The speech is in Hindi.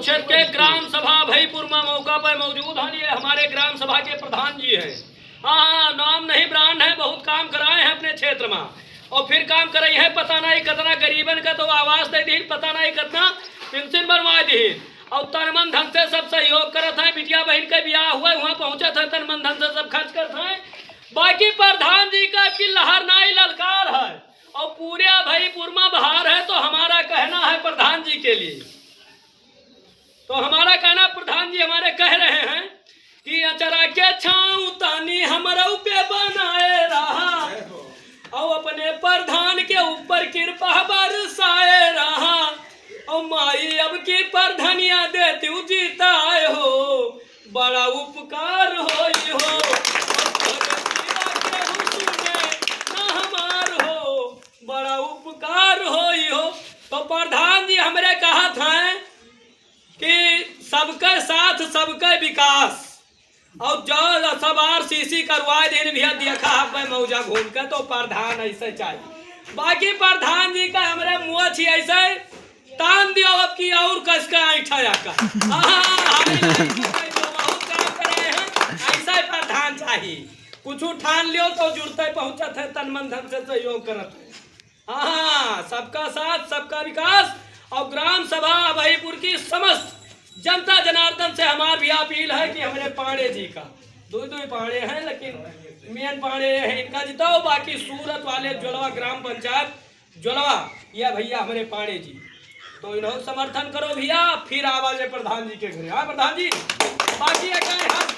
क्षेत्र के ग्राम सभा भईपुर में मौका पर मौजूद हैं। ये हमारे ग्राम सभा के प्रधान जी हैं। हाँ, नाम नहीं ब्रांड है, बहुत काम कराए हैं अपने क्षेत्र में और फिर काम कराई है। पता नहीं कितना गरीबन का तो आवास दे दी, पता नहीं कितना पेंशन बनवा दी और तन मन धन से सब सहयोग करत है। बिटिया बहन के ब्याह हुआ वहाँ पहुँचा था, तन मन धन से सब खर्च करते हैं। बाकी प्रधान जी का कि लहर नाई ललकार है और पूरे भईपुर में बहार है। तो हमारा कहना है प्रधान जी के लिए, तो हमारा कहना प्रधान जी हमारे कह रहे हैं कि अचरा के छाऊ तानी हमरऊ पे बनाए रहा और अपने प्रधान के ऊपर कृपा बरसाए रहा और माई अब की प्रधानिया देती जीताए हो, बड़ा उपकार हो बड़ा उपकार हो। तो प्रधान जी हमरे कहा था कि सबका साथ सबका विकास और जो सब RCC करवाए दिन भी देखा है मौजा घूम के। तो प्रधान ऐसे चाहिए। बाकी प्रधान जी का हमारे मुँह छी ऐसे तान दियो अब की और कस का ऐठा बहुत काम करे हैं। ऐसा प्रधान चाहिए, कुछ ठान लियो तो जुड़ते पहुंचत है, तन मन धन से सहयोग करत है। हाँ, सबका साथ सबका विकास। और ग्राम सभा भईपुर की समस्त जनता जनार्दन से हमार भी अपील है कि हमारे पाड़े जी का दो पाड़े हैं, लेकिन मेन पाड़े है इनका जिताओ। बाकी सूरत वाले जुलवा ग्राम पंचायत जुलवा या भैया हमारे पाड़े जी, तो इन्हों समर्थन करो भैया। फिर आवाज है प्रधान जी के घरे। हाँ प्रधान जी, बाकी प्रधान जी